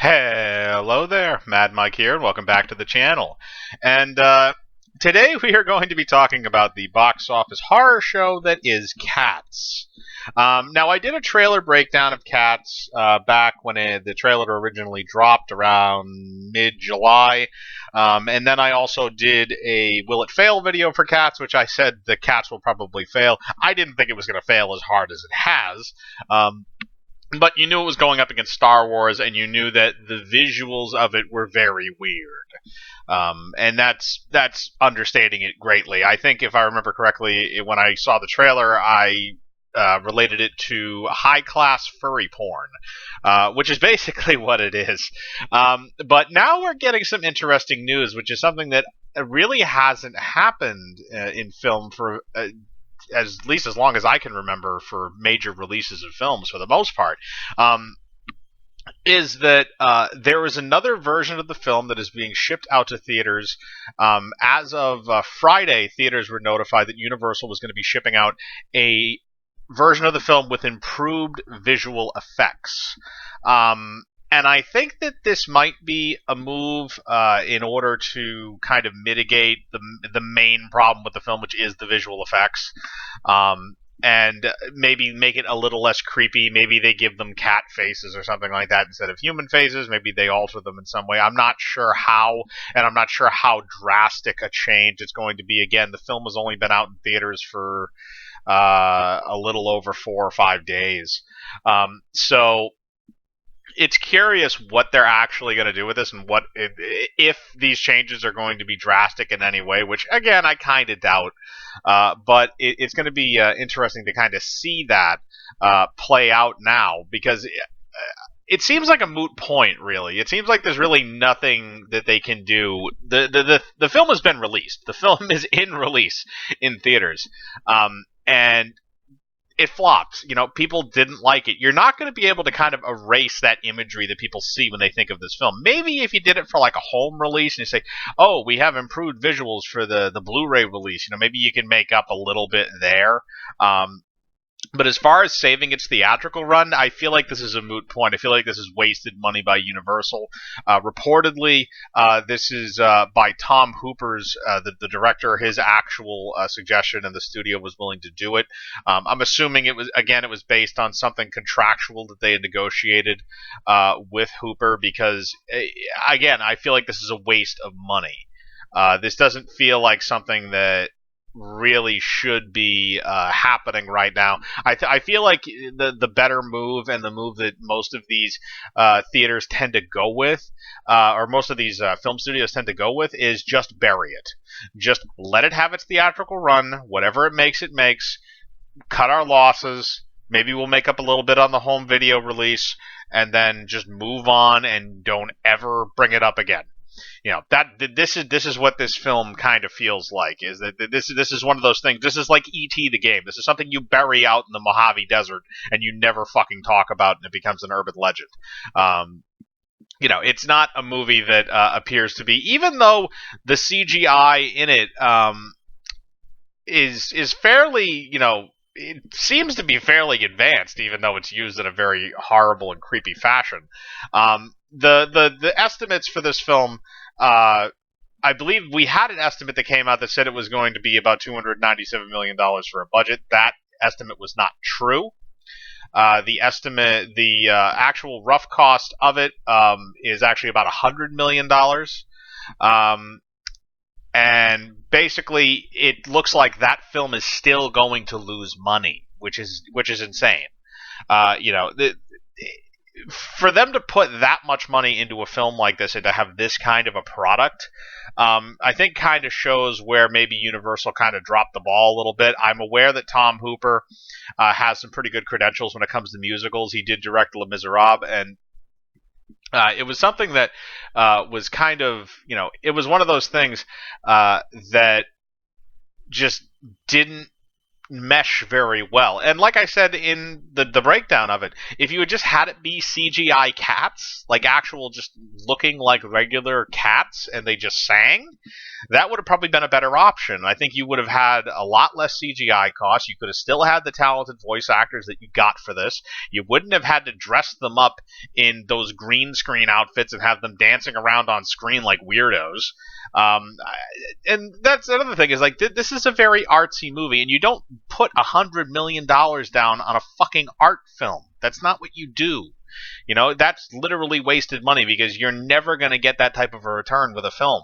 Hello there, Mad Mike here, and welcome back to the channel. And today we are going to be talking about the box office horror show that is Cats. Now, I did a trailer breakdown of Cats back when the trailer originally dropped around mid-July. And then I also did a Will It Fail video for Cats, which I said the Cats will probably fail. I didn't think it was going to fail as hard as it has. But you knew it was going up against Star Wars, and you knew that the visuals of it were very weird. And that's understating it greatly. I think, if I remember correctly, when I saw the trailer, I related it to high-class furry porn, which is basically what it is. But now we're getting some interesting news, which is something that really hasn't happened in film for at least as long as I can remember for major releases of films for the most part, is that there is another version of the film that is being shipped out to theaters. As of Friday, theaters were notified that Universal was going to be shipping out a version of the film with improved visual effects. And I think that this might be a move in order to kind of mitigate the main problem with the film, which is the visual effects, and maybe make it a little less creepy. Maybe they give them cat faces or something like that instead of human faces. Maybe they alter them in some way. I'm not sure how, and I'm not sure how drastic a change it's going to be. Again, the film has only been out in theaters for a little over 4 or 5 days. So it's curious what they're actually going to do with this, and if these changes are going to be drastic in any way, which again I kind of doubt. But it's going to be interesting to kind of see that play out now, because it seems like a moot point, really. It seems like there's really nothing that they can do. The film has been released. The film is in release in theaters, and it flopped. People didn't like it. You're not going to be able to kind of erase that imagery that people see when they think of this film. Maybe if you did it for like a home release and you say, oh, we have improved visuals for the Blu-ray release, maybe you can make up a little bit there. But as far as saving its theatrical run, I feel like this is a moot point. I feel like this is wasted money by Universal. Reportedly, this is by Tom Hooper's, the director, his actual suggestion, and the studio was willing to do it. I'm assuming it was based on something contractual that they had negotiated with Hooper, because, again, I feel like this is a waste of money. This doesn't feel like something that really should be happening right now. I feel like the better move, and the move that most of these theaters tend to go with, or most of these film studios tend to go with, is just bury it. Just let it have its theatrical run, whatever it makes, cut our losses, maybe we'll make up a little bit on the home video release, and then just move on and don't ever bring it up again. This is what this film kind of feels like. Is that this is one of those things. This is like E.T. the game. This is something you bury out in the Mojave Desert and you never fucking talk about, and it becomes an urban legend. It's not a movie that appears to be, even though the CGI in it is fairly, it seems to be fairly advanced, even though it's used in a very horrible and creepy fashion. The estimates for this film, I believe we had an estimate that came out that said it was going to be about $297 million for a budget. That estimate was not true. The actual rough cost of it is actually about $100 million. And basically, it looks like that film is still going to lose money, which is insane. For them to put that much money into a film like this and to have this kind of a product, I think kind of shows where maybe Universal kind of dropped the ball a little bit. I'm aware that Tom Hooper has some pretty good credentials when it comes to musicals. He did direct Les Miserables, and it was something that was kind of, it was one of those things that just didn't mesh very well. And like I said in the breakdown of it, if you had just had it be CGI cats, like actual just looking like regular cats, and they just sang, that would have probably been a better option. I think you would have had a lot less CGI costs. You could have still had the talented voice actors that you got for this. You wouldn't have had to dress them up in those green screen outfits and have them dancing around on screen like weirdos. And that's another thing is like this is a very artsy movie, and you don't put $100 million down on a fucking art film. That's not what you do. You know, that's literally wasted money because you're never going to get that type of a return with a film.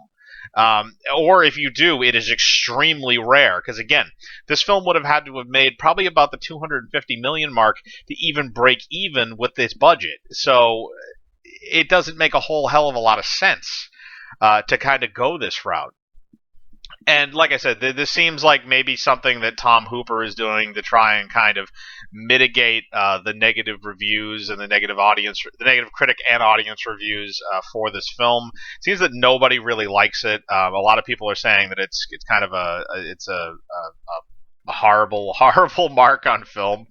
Or if you do, it is extremely rare. Because again, this film would have had to have made probably about the 250 million mark to even break even with this budget. So it doesn't make a whole hell of a lot of sense to kind of go this route. And like I said, this seems like maybe something that Tom Hooper is doing to try and kind of mitigate the negative reviews and the negative critic and audience reviews for this film. It seems that nobody really likes it. A lot of people are saying that it's kind of a horrible horrible mark on film.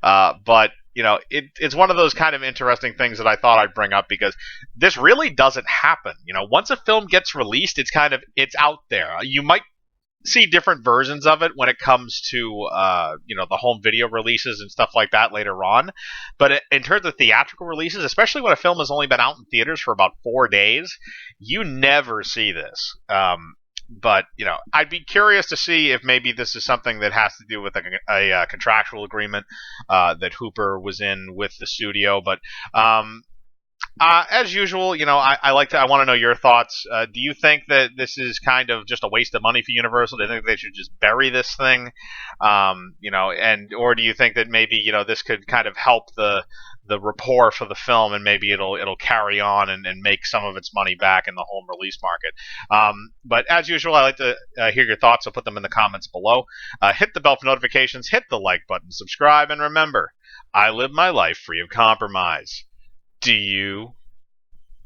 But you know, it's one of those kind of interesting things that I thought I'd bring up because this really doesn't happen. You know, once a film gets released, it's out there. You might see different versions of it when it comes to the home video releases and stuff like that later on. But in terms of theatrical releases, especially when a film has only been out in theaters for about 4 days, you never see this. But you know, I'd be curious to see if maybe this is something that has to do with a contractual agreement that Hooper was in with the studio. But as usual, you know, I want to know your thoughts. Do you think that this is kind of just a waste of money for Universal? Do you think they should just bury this thing? Or do you think that maybe this could kind of help the rapport for the film, and maybe it'll carry on and make some of its money back in the home release market. But as usual, I like to hear your thoughts, so put them in the comments below. Hit the bell for notifications, hit the like button, subscribe, and remember, I live my life free of compromise. Do you?